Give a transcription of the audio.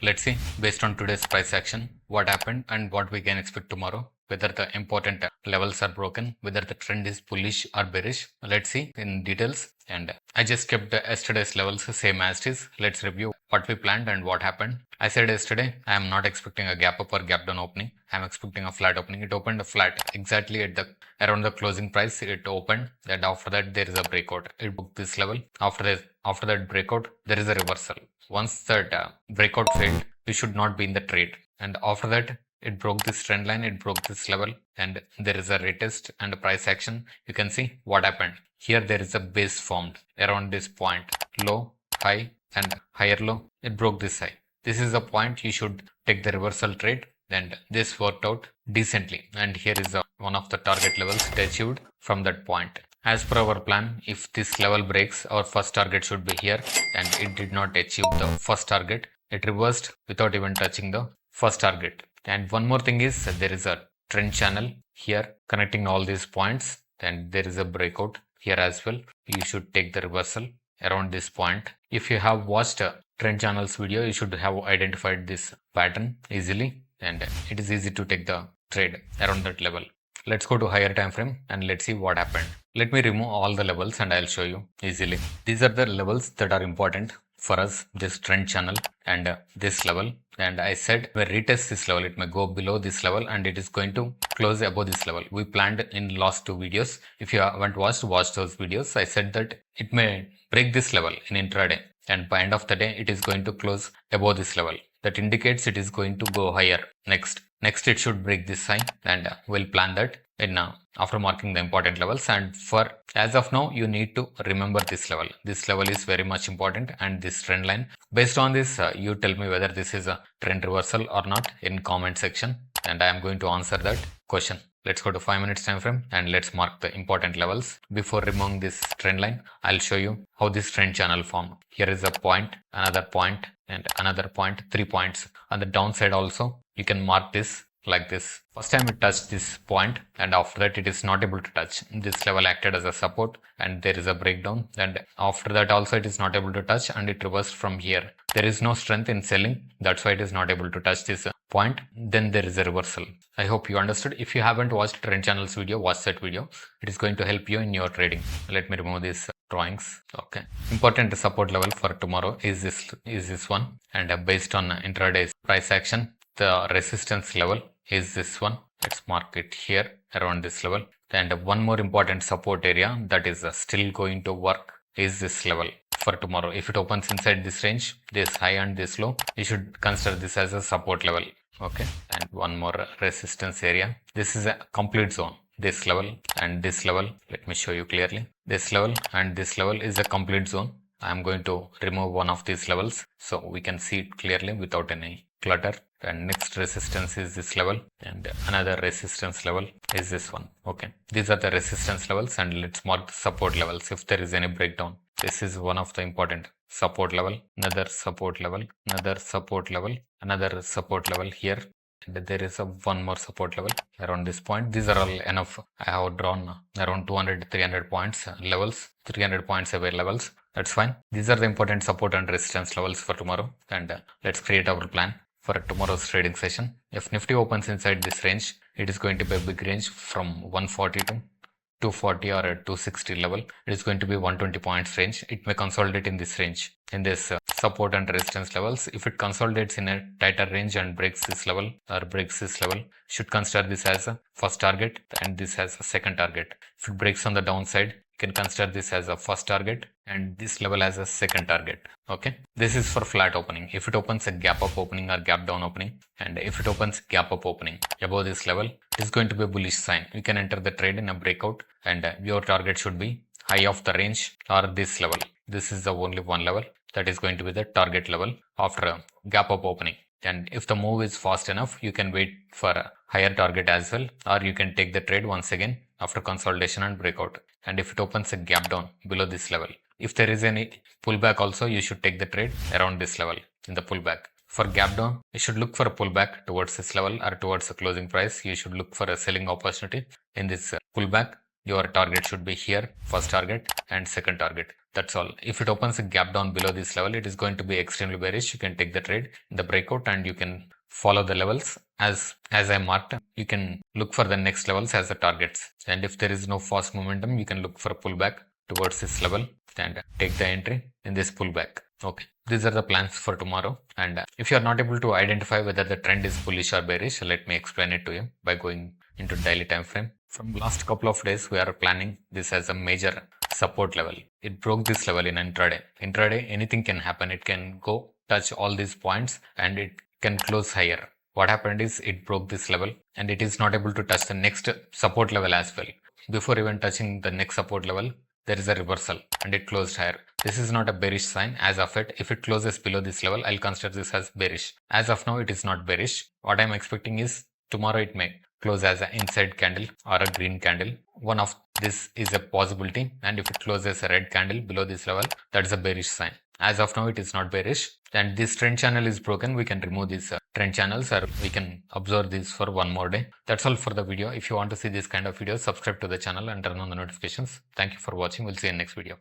Let's see, based on today's price action, what happened and what we can expect tomorrow, whether the important levels are broken, whether the trend is bullish or bearish. Let's see in details. And I just kept yesterday's levels same as it is. Let's review what we planned and what happened. I said yesterday, I am not expecting a gap up or gap down opening. I am expecting a flat opening. It opened flat exactly at the around the closing price. It opened, and after that there is a breakout. It booked this level. After that breakout, there is a reversal. Once that breakout failed, we should not be in the trade. And after that, it broke this trend line, it broke this level, and there is a retest and a price action. You can see what happened. Here there is a base formed around this point, low, high, and higher low. It broke this high. This is the point you should take the reversal trade, and this worked out decently. And here is one of the target levels it achieved from that point. As per our plan, if this level breaks, our first target should be here, and it did not achieve the first target. It reversed without even touching the first target. And one more thing is there is a trend channel here connecting all these points, and there is a breakout here as well. You should take the reversal around this point. If you have watched a trend channels video, you should have identified this pattern easily, and it is easy to take the trade around that level. Let's go to higher time frame and let's see what happened. Let me remove all the levels and I'll show you easily. These are the levels that are important for us, this trend channel and this level. And I said we retest this level, it may go below this level and it is going to close above this level. We planned in last two videos. If you haven't watch those videos. I said that it may break this level in intraday, and by end of the day it is going to close above this level. That indicates it is going to go higher next it should break this high, and we'll plan that in after marking the important levels. And for as of now, you need to remember this level. This level is very much important, and this trend line. Based on this, you tell me whether this is a trend reversal or not in comment section, and I am going to answer that question. Let's go to 5 minutes time frame and let's mark the important levels. Before removing this trend line, I'll show you how this trend channel formed. Here is a point, another point, and another point, 3 points. On the downside also, you can mark this like this. First time it touched this point, and after that it is not able to touch. This level acted as a support and there is a breakdown, and after that also it is not able to touch and it reversed from here. There is no strength in selling, that's why it is not able to touch this point. Then there is a reversal. I hope you understood. If you haven't watched trend channels video, watch that video. It is going to help you in your trading. Let me remove these drawings. Okay, important support level for tomorrow is this one, and based on intraday price action, the resistance level is this one. Let's mark it here around this level. And one more important support area that is still going to work is this level for tomorrow. If it opens inside this range, this high and this low, you should consider this as a support level. Okay, and one more resistance area. This is a complete zone. This level and this level, let me show you clearly. This level and this level is a complete zone. I am going to remove one of these levels so we can see it clearly without any clutter. And next resistance is this level, and another resistance level is this one. Okay, these are the resistance levels, and let's mark the support levels if there is any breakdown. This is one of the important support level, another support level, another support level, another support level here, and there is a one more support level around this point. These are all enough. I have drawn around 200 300 points levels, 300 points away levels. That's fine. These are the important support and resistance levels for tomorrow, and let's create our plan for tomorrow's trading session. If Nifty opens inside this range, it is going to be a big range from 140 to 240 or a 260 level. It is going to be 120 points range. It may consolidate in this range, in this support and resistance levels. If it consolidates in a tighter range and breaks this level or breaks this level, should consider this as a first target and this as a second target. If it breaks on the downside, you can consider this as a first target and this level as a second target. Okay, this is for flat opening. If it opens a gap up opening or gap down opening, and if it opens gap up opening above this level, it is going to be a bullish sign. You can enter the trade in a breakout, and your target should be high of the range or this level. This is the only one level that is going to be the target level after a gap up opening. And if the move is fast enough, you can wait for a higher target as well, or you can take the trade once again after consolidation and breakout. And if it opens a gap down below this level, if there is any pullback also, you should take the trade around this level in the pullback. For gap down, you should look for a pullback towards this level or towards the closing price. You should look for a selling opportunity in this pullback your target should be here, first target and second target. That's all. If it opens a gap down below this level, it is going to be extremely bearish. You can take the trade in the breakout and you can follow the levels as I marked. You can look for the next levels as the targets. And if there is no fast momentum, you can look for a pullback towards this level and take the entry in this pullback. Okay, these are the plans for tomorrow. And if you are not able to identify whether the trend is bullish or bearish, let me explain it to you by going into daily time frame. From last couple of days, we are planning this as a major support level. It broke this level in intraday. Intraday, anything can happen. It can go touch all these points and it can close higher. What happened is it broke this level and it is not able to touch the next support level as well. Before even touching the next support level, there is a reversal and it closed higher. This is not a bearish sign as of it. If it closes below this level, I'll consider this as bearish. As of now, it is not bearish. What I'm expecting is tomorrow it may close as an inside candle or a green candle. One of this is a possibility, and if it closes a red candle below this level, that is a bearish sign. As of now, it is not bearish, and this trend channel is broken. We can remove these trend channels, or we can observe this for one more day. That's all for the video. If you want to see this kind of videos, subscribe to the channel and turn on the notifications. Thank you for watching. We'll see you in next video.